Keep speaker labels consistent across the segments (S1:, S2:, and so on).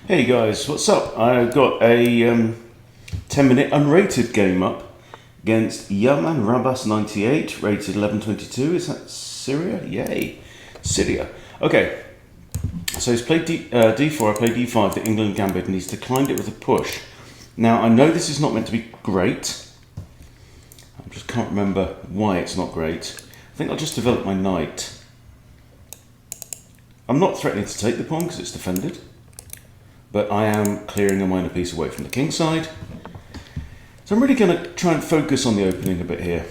S1: Hey guys, what's up? I've got a 10-minute unrated game up against Yaman Rabas 98, rated 1122. Is that Syria? Yay, Syria. Okay, so he's played d4, I played d5, the England Gambit, and he's declined it with a push. Now, I know this is not meant to be great. I just can't remember why it's not great. I think I'll just develop my knight. I'm not threatening to take the pawn because it's defended, but I am clearing a minor piece away from the king side. So I'm really going to try and focus on the opening a bit here.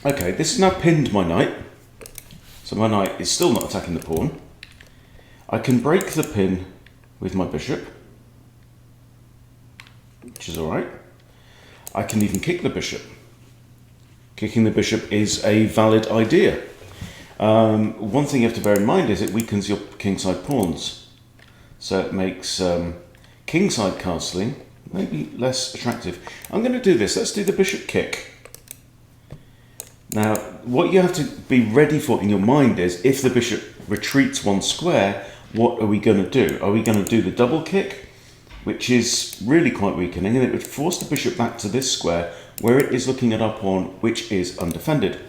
S1: Okay, this has now pinned my knight. So my knight is still not attacking the pawn. I can break the pin with my bishop, which is alright. I can even kick the bishop. Kicking the bishop is a valid idea. One thing you have to bear in mind is it weakens your kingside pawns. So it makes kingside castling maybe less attractive. I'm going to do this. Let's do the bishop kick. Now, what you have to be ready for in your mind is if the bishop retreats one square, what are we going to do? Are we going to do the double kick, which is really quite weakening, and it would force the bishop back to this square where it is looking at our pawn, which is undefended.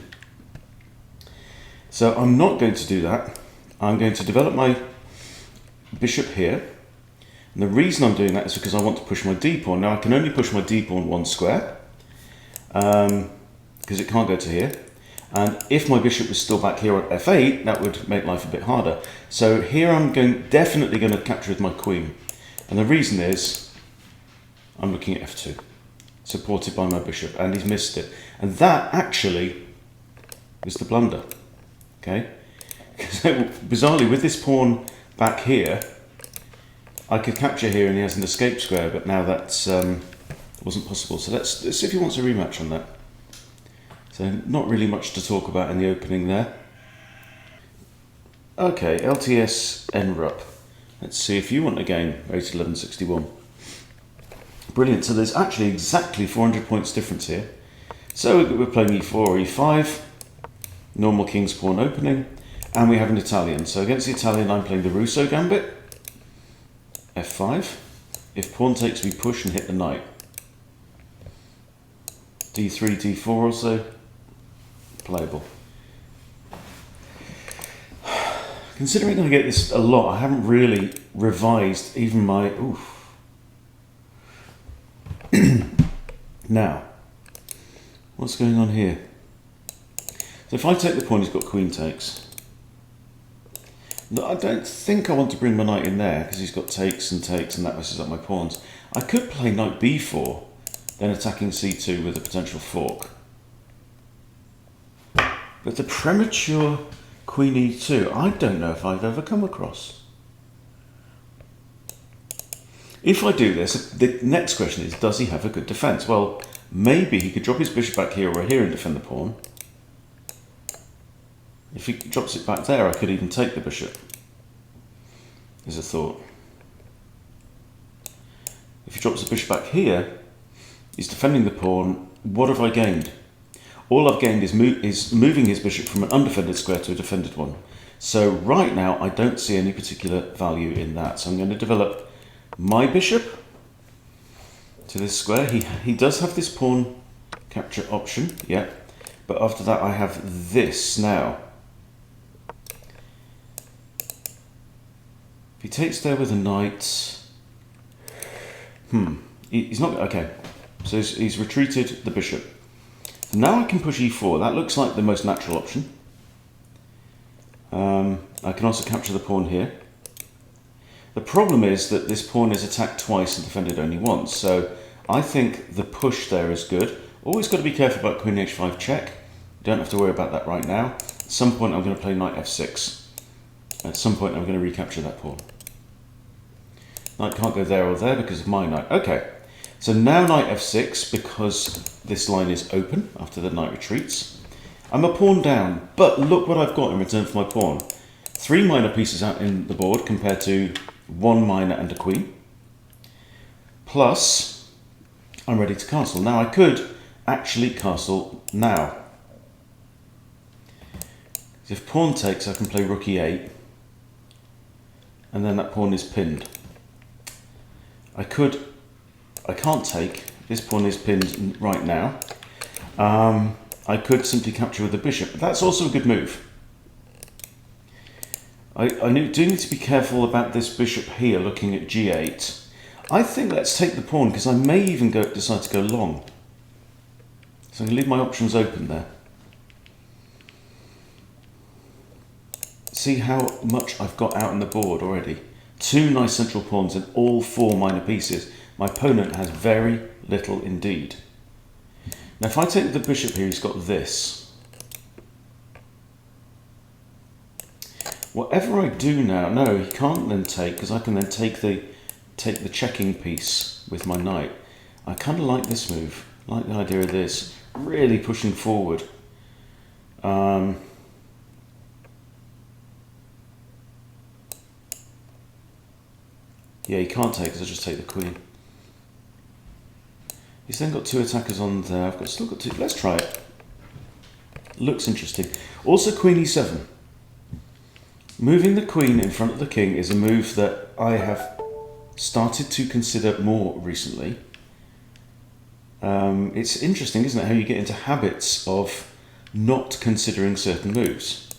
S1: So I'm not going to do that. I'm going to develop my bishop here, and the reason I'm doing that is because I want to push my d-pawn. Now I can only push my d-pawn one square because it can't go to here, and if my bishop was still back here on f8, that would make life a bit harder. So here I'm definitely going to capture with my queen, and the reason is I'm looking at f2, supported by my bishop, and he's missed it, and that actually is the blunder. Okay, so bizarrely with this pawn back here, I could capture here and he has an escape square, but now that's wasn't possible. So let's see if he wants a rematch on that. So not really much to talk about in the opening there. Okay, LTS NRUP. Let's see if you want a game, rated 1161. Brilliant, so there's actually exactly 400 points difference here. So we're playing e4 or e5, normal king's pawn opening. And we have an Italian. So against the Italian, I'm playing the Russo Gambit. f5. If pawn takes, we push and hit the knight. d3, d4 also. Playable. Considering I get this a lot, I haven't really revised even my... Oof. Now, what's going on here? So if I take the pawn, he's got queen takes. I don't think I want to bring my knight in there because he's got takes, and that messes up my pawns. I could play knight b4, then attacking c2 with a potential fork. But the premature queen e2, I don't know if I've ever come across. If I do this, the next question is, does he have a good defense? Well, maybe he could drop his bishop back here or here and defend the pawn. If he drops it back there, I could even take the bishop, is a thought. If he drops the bishop back here, he's defending the pawn. What have I gained? All I've gained is moving his bishop from an undefended square to a defended one. So right now, I don't see any particular value in that. So I'm going to develop my bishop to this square. He does have this pawn capture option, yeah. But after that, I have this now. He takes there with a knight. He's not okay. So he's retreated the bishop. Now I can push e4. That looks like the most natural option. I can also capture the pawn here. The problem is that this pawn is attacked twice and defended only once. So I think the push there is good. Always got to be careful about queen h5 check. Don't have to worry about that right now. At some point I'm going to play knight f6. At some point I'm going to recapture that pawn. Knight can't go there or there because of my knight. Okay, so now knight f6 because this line is open after the knight retreats. I'm a pawn down, but look what I've got in return for my pawn. 3 minor pieces out in the board compared to 1 minor and a queen. Plus, I'm ready to castle. Now I could actually castle now. If pawn takes, I can play rook e8, and then that pawn is pinned. I can't take. This pawn is pinned right now. I could simply capture with the bishop, but that's also a good move. I do need to be careful about this bishop here looking at g8. I think let's take the pawn, because I may even decide to go long. So I'm going to leave my options open there. See how much I've got out on the board already. 2 nice central pawns and all 4 minor pieces. My opponent has very little indeed. Now if I take the bishop here, he's got this. Whatever I do now, no, he can't then take, because I can then take the checking piece with my knight. I kind of like this move, like the idea of this, really pushing forward. Yeah, he can't take, because I just take the queen. He's then got 2 attackers on there. Still got 2. Let's try it. Looks interesting. Also, queen e7. Moving the queen in front of the king is a move that I have started to consider more recently. It's interesting, isn't it, how you get into habits of not considering certain moves.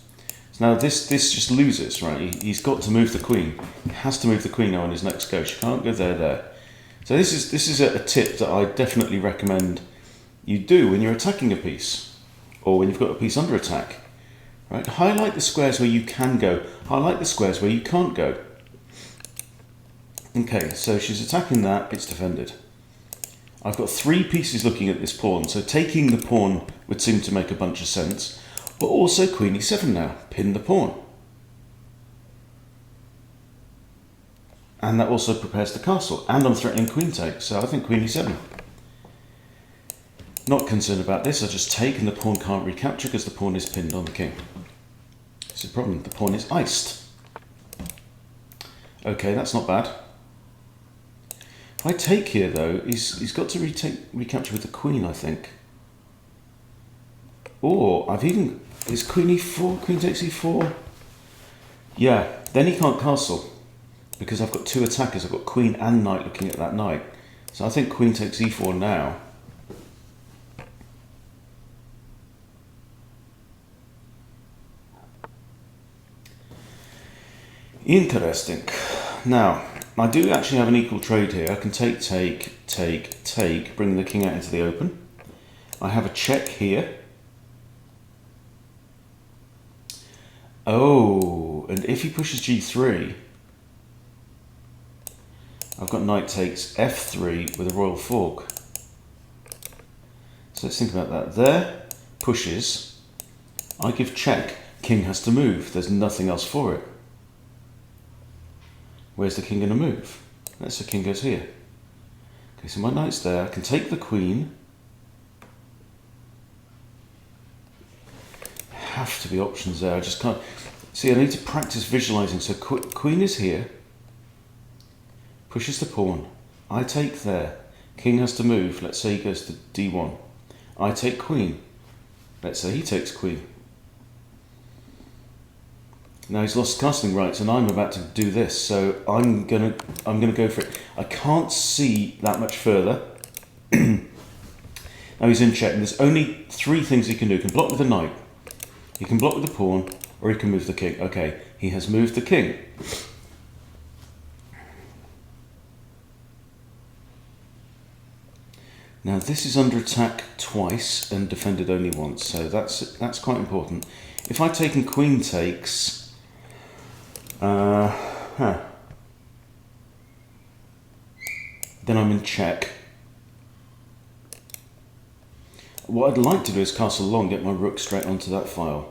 S1: So now this just loses, right? He's got to move the queen. He has to move the queen now on his next go. She can't go there. So this is a tip that I definitely recommend you do when you're attacking a piece, or when you've got a piece under attack. Right? Highlight the squares where you can go. Highlight the squares where you can't go. Okay, so she's attacking that, it's defended. I've got 3 pieces looking at this pawn, so taking the pawn would seem to make a bunch of sense. But also queen e7 now, pin the pawn. And that also prepares the castle, and I'm threatening queen take, so I think queen e7. Not concerned about this, I just take and the pawn can't recapture because the pawn is pinned on the king. It's a problem, the pawn is iced. Okay, that's not bad. If I take here though, he's got to recapture with the queen, I think. Or is queen e4, queen takes e4? Yeah, then he can't castle, because I've got 2 attackers. I've got queen and knight looking at that knight. So I think queen takes e4 now. Interesting. Now, I do actually have an equal trade here. I can take, bring the king out into the open. I have a check here. Oh, and if he pushes g3, I've got knight takes f3 with a royal fork. So let's think about that. There, pushes. I give check. King has to move. There's nothing else for it. Where's the king going to move? Let's say king goes here. Okay, so my knight's there. I can take the queen. Have to be options there. I just can't. See, I need to practice visualizing. So queen is here. Pushes the pawn. I take there. King has to move. Let's say he goes to d1. I take queen. Let's say he takes queen. Now he's lost castling rights, and I'm about to do this, so I'm gonna go for it. I can't see that much further. Now he's in check, and there's only 3 things he can do. He can block with the knight, he can block with the pawn, or he can move the king. Okay, he has moved the king. Now this is under attack twice and defended only once, so that's quite important. If I take and queen takes, then I'm in check. What I'd like to do is castle long, get my rook straight onto that file.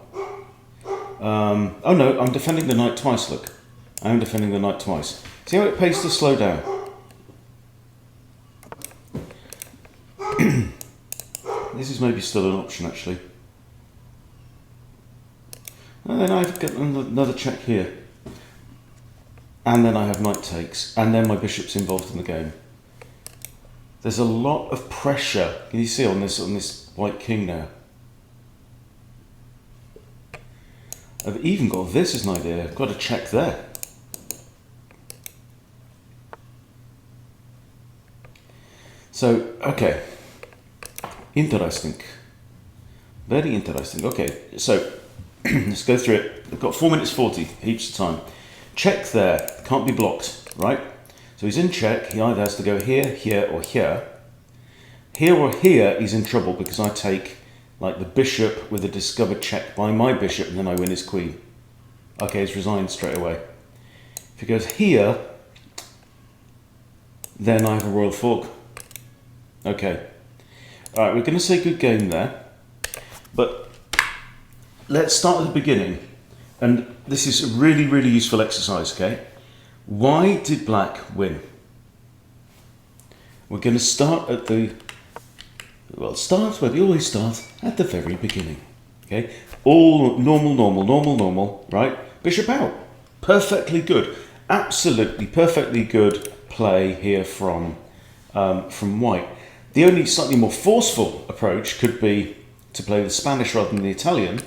S1: Oh no, I'm defending the knight twice, look. I am defending the knight twice. See how it pays to slow down? This is maybe still an option, actually. And then I've got another check here. And then I have knight takes. And then my bishop's involved in the game. There's a lot of pressure. Can you see on this white king now? I've even got this as an idea. I've got a check there. So, okay. Interesting. Very interesting. Okay, so let's go through it. We've got 4 minutes 40, heaps of time. Check there, can't be blocked, right? So he's in check, he either has to go here, here, or here. Here or here, he's in trouble because I take like the bishop with a discovered check by my bishop and then I win his queen. Okay, he's resigned straight away. If he goes here, then I have a royal fork. Okay. All right, we're going to say good game there. But let's start at the beginning. And this is a really, really useful exercise, okay? Why did black win? We're going to start at the... Well, start where we always start, at the very beginning. Okay? All normal, right? Bishop out. Perfectly good. Absolutely perfectly good play here from white. The only slightly more forceful approach could be to play the Spanish rather than the Italian.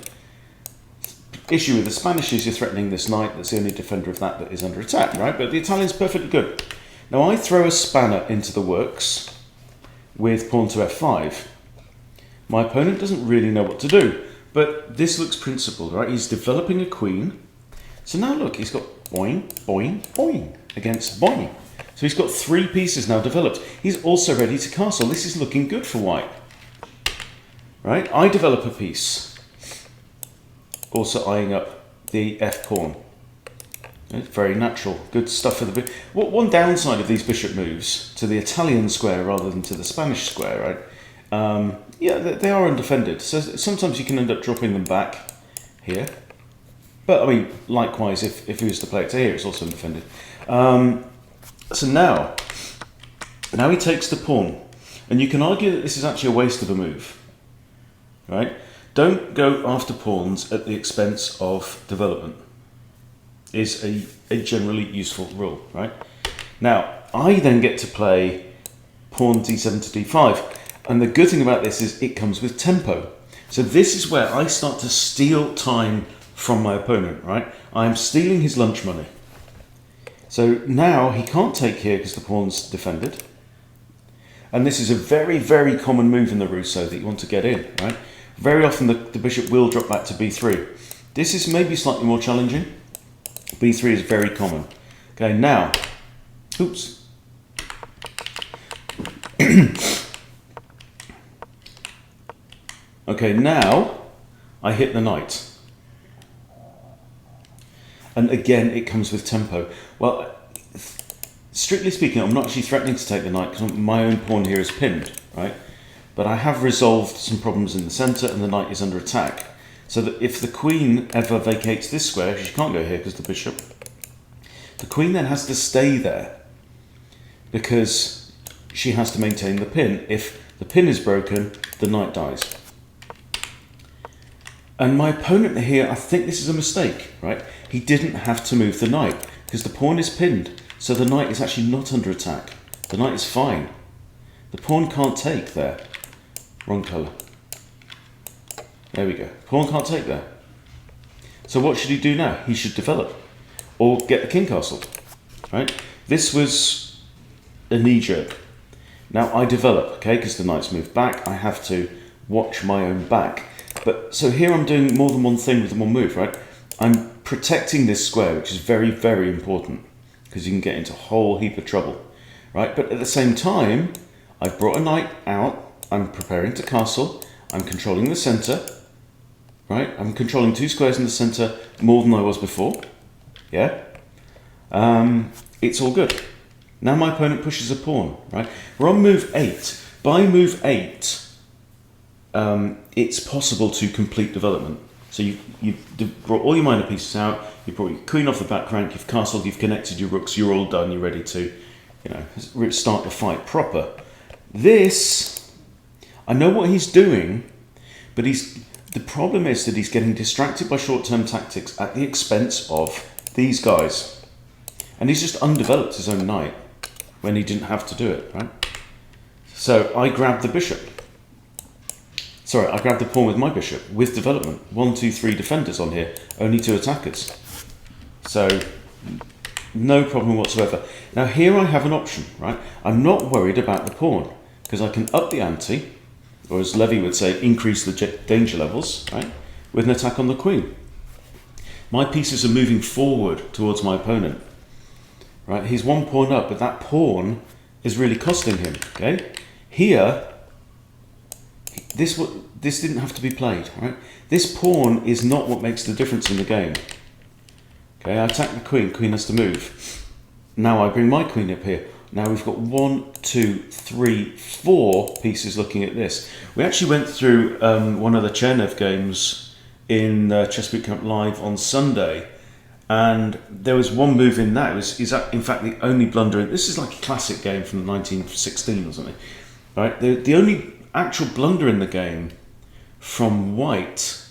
S1: Issue with the Spanish is you're threatening this knight, that's the only defender of that is under attack, right? But the Italian's perfectly good. Now I throw a spanner into the works with pawn to f5. My opponent doesn't really know what to do, but this looks principled, right? He's developing a queen. So now look, he's got boing, boing, boing against boing. So he's got 3 pieces now developed. He's also ready to castle. This is looking good for white, right? I develop a piece. Also eyeing up the f-pawn. It's very natural. Good stuff for the bishop. One downside of these bishop moves to the Italian square rather than to the Spanish square, right? Yeah, they are undefended. So sometimes you can end up dropping them back here. But, I mean, likewise, if he was to play it to here, it's also undefended. So now he takes the pawn. And you can argue that this is actually a waste of a move, right? Don't go after pawns at the expense of development is a generally useful rule, right? Now, I then get to play pawn d7 to d5. And the good thing about this is it comes with tempo. So this is where I start to steal time from my opponent, right? I'm stealing his lunch money. So now he can't take here because the pawn's defended. And this is a very, very common move in the Rousseau that you want to get in, right? Very often the bishop will drop back to b3. This is maybe slightly more challenging. b3 is very common. Okay, now, oops. Okay, now I hit the knight. And again, it comes with tempo. Well, strictly speaking, I'm not actually threatening to take the knight because my own pawn here is pinned, right? But I have resolved some problems in the centre and the knight is under attack. So that if the queen ever vacates this square, she can't go here because the bishop, the queen then has to stay there because she has to maintain the pin. If the pin is broken, the knight dies. And my opponent here, I think this is a mistake, right? He didn't have to move the knight because the pawn is pinned. So the knight is actually not under attack. The knight is fine. The pawn can't take there. Wrong colour. There we go. Pawn can't take there. So what should he do now? He should develop. Or get the king castled. Right? This was a knee jerk. Now I develop, okay, because the knight's moved back. I have to watch my own back. But so here I'm doing more than one thing with one move, right? I'm protecting this square, which is very, very important because you can get into a whole heap of trouble, right? But at the same time, I've brought a knight out. I'm preparing to castle. I'm controlling the centre, right? I'm controlling 2 squares in the centre more than I was before. Yeah? It's all good. Now my opponent pushes a pawn, right? We're on move 8. By move 8, it's possible to complete development. So you've brought all your minor pieces out, you've brought your queen off the back rank, you've castled, you've connected your rooks, you're all done, you're ready to, start the fight proper. This, I know what he's doing, but the problem is that he's getting distracted by short-term tactics at the expense of these guys. And he's just undeveloped his own knight when he didn't have to do it, right? So I grabbed the bishop. Sorry, I grabbed the pawn with my bishop with development. 1, 2, 3 defenders on here, only 2 attackers. So no problem whatsoever. Now here I have an option, right? I'm not worried about the pawn because I can up the ante, or as Levy would say, increase the danger levels, right, with an attack on the queen. My pieces are moving forward towards my opponent, right? He's one pawn up, but that pawn is really costing him, okay? Here, this didn't have to be played, right? This pawn is not what makes the difference in the game. Okay, I attack the queen, queen has to move. Now I bring my queen up here. Now we've got 1, 2, 3, 4 pieces looking at this. We actually went through one of the Chernev games in Chess Bootcamp Live on Sunday, and there was one move in that. Is that in fact the only blunder? This is like a classic game from 1916 or something, right? The only actual blunder in the game from White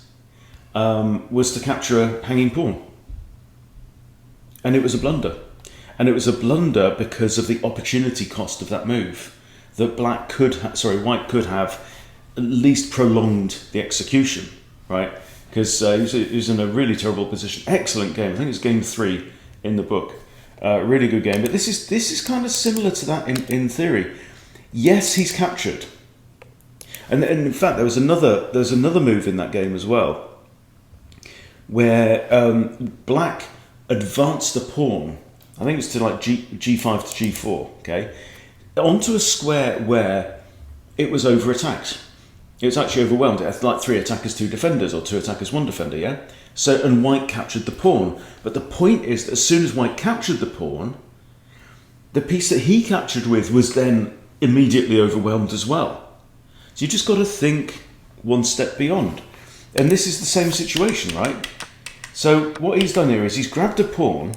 S1: was to capture a hanging pawn. And it was a blunder. And it was a blunder because of the opportunity cost of that move. That White could have at least prolonged the execution, right? Because he was in a really terrible position. Excellent game. I think it's game 3 in the book. Really good game. But this is kind of similar to that in theory. Yes, he's captured. And in fact, there was another move in that game as well, where Black advanced the pawn. I think it's to like G5 to G4, okay, onto a square where it was over attacked. It was actually overwhelmed. It had like 3 attackers, 2 defenders, or 2 attackers, 1 defender, yeah? So, and White captured the pawn. But the point is that as soon as White captured the pawn, the piece that he captured with was then immediately overwhelmed as well. So you just got to think one step beyond. And this is the same situation, right? So what he's done here is he's grabbed a pawn,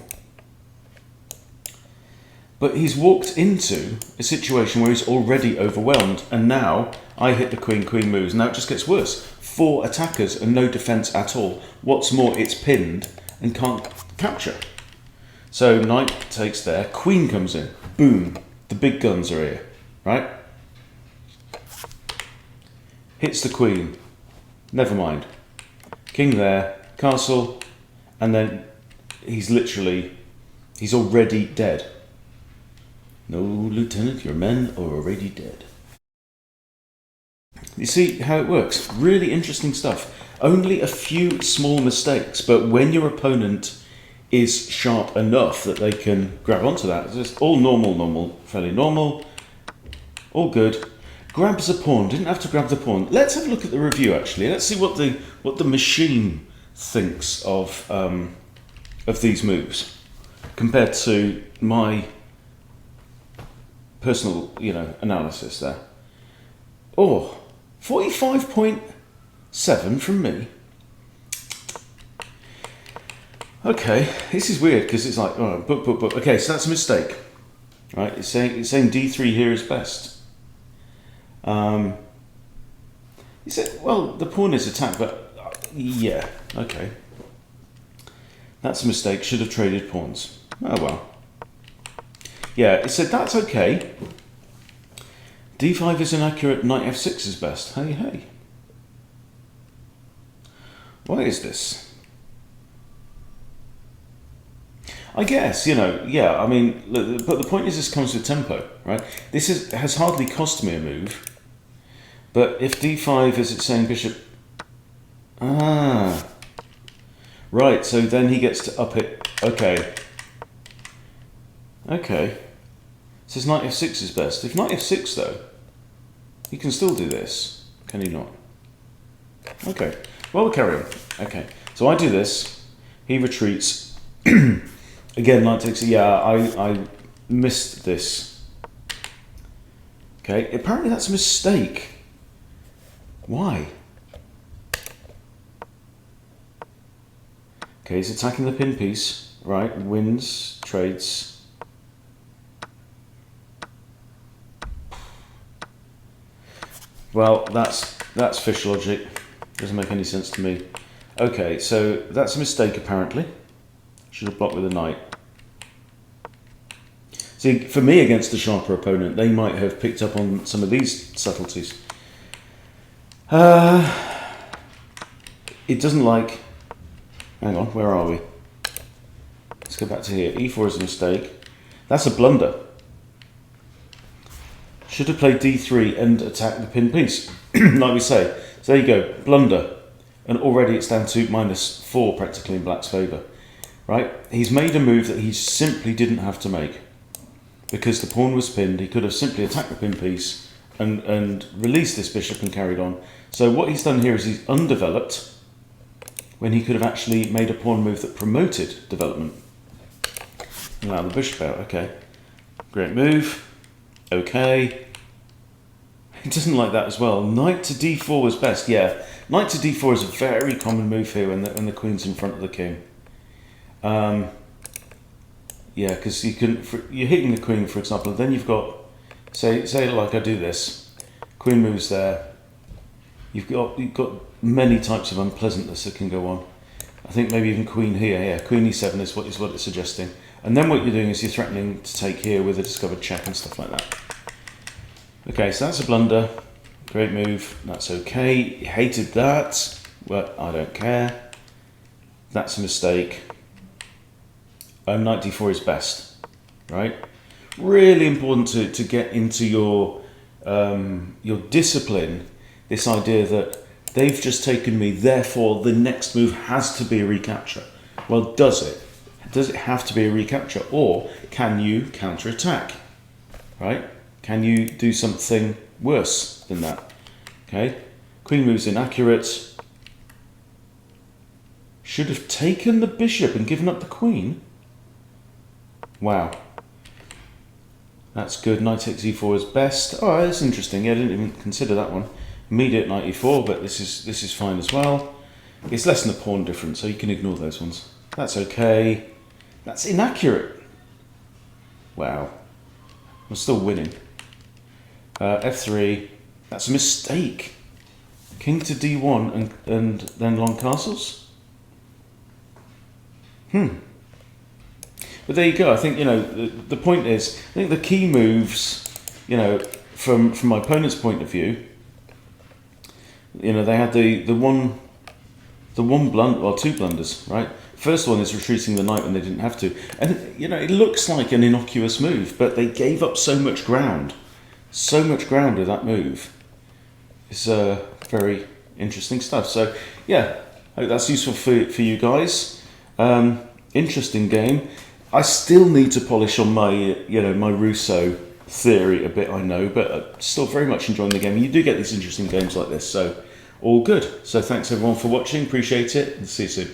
S1: but he's walked into a situation where he's already overwhelmed, and now I hit the queen, queen moves. Now it just gets worse. 4 attackers and no defense at all. What's more, it's pinned and can't capture. So knight takes there, queen comes in, boom, the big guns are here, right? Hits the queen, never mind. King there, castle, and then he's already dead. No, Lieutenant, your men are already dead. You see how it works? Really interesting stuff. Only a few small mistakes, but when your opponent is sharp enough that they can grab onto that, it's just all normal, fairly normal, all good. Grabs a pawn, didn't have to grab the pawn. Let's have a look at the review actually. Let's see what the machine thinks of these moves compared to my personal, analysis there. Oh, 45.7 from me. Okay, this is weird because it's like, oh, book. Okay, so that's a mistake, right? It's saying D3 here is best. You said, well, the pawn is attacked, but yeah, okay. That's a mistake. Should have traded pawns. Oh well. Yeah, it said that's okay. D5 is inaccurate, knight F6 is best. Hey. What is this? I guess, yeah, I mean, but the point is this comes with tempo, right? This has hardly cost me a move. But if D5 is it saying bishop... Ah. Right, so then he gets to up it. Okay. It says knight F6 is best. If knight F6 though, he can still do this. Can he not? Okay. Well, we'll carry on. Okay. So I do this. He retreats. Again, knight takes... Yeah, I missed this. Okay. Apparently that's a mistake. Why? Okay, he's attacking the pin piece, right? Wins, trades. Well, that's fish logic. Doesn't make any sense to me. Okay, so that's a mistake apparently. Should have blocked with a knight. See, for me against a sharper opponent, they might have picked up on some of these subtleties. It doesn't like... Hang on, where are we? Let's go back to here. E4 is a mistake. That's a blunder. Should have played d3 and attacked the pinned piece, like we say. So there you go, blunder. And already it's down to -4 practically in black's favour. Right? He's made a move that he simply didn't have to make. Because the pawn was pinned, he could have simply attacked the pinned piece and released this bishop and carried on. So what he's done here is he's undeveloped when he could have actually made a pawn move that promoted development. Now the bishop out, okay. Great move. Okay. He doesn't like that as well. Knight to d4 was best. Yeah, knight to d4 is a very common move here when the queen's in front of the king. Yeah, because you're hitting the queen, for example. Then you've got, say like I do this, queen moves there. You've got many types of unpleasantness that can go on. I think maybe even queen here. Yeah, queen e7 is what it's suggesting. And then what you're doing is you're threatening to take here with a discovered check and stuff like that. Okay, so that's a blunder. Great move. That's okay. Hated that. Well, I don't care. That's a mistake. And knight d4 is best, right? Really important to get into your discipline. This idea that they've just taken me, therefore the next move has to be a recapture. Well, does it? Does it have to be a recapture, or can you counterattack? Right? Can you do something worse than that? Okay. Queen moves inaccurate. Should have taken the bishop and given up the queen. Wow. That's good. Knight takes e4 is best. Oh, that's interesting. Yeah, I didn't even consider that one. Immediate knight e4, but this is fine as well. It's less than a pawn difference, so you can ignore those ones. That's okay. That's inaccurate. Wow. I'm still winning. F3. That's a mistake. King to d1 and then long castles. But there you go. I think, the point is, I think the key moves, from my opponent's point of view, they had the one blunder, well, two blunders, right? First one is retreating the knight when they didn't have to. And, it looks like an innocuous move, but they gave up so much ground. So much ground with that move. It's very interesting stuff. So, yeah, I hope that's useful for you guys. Interesting game. I still need to polish on my, my Rousseau theory a bit, I know, but I'm still very much enjoying the game. You do get these interesting games like this, so all good. So thanks everyone for watching. Appreciate it, and see you soon.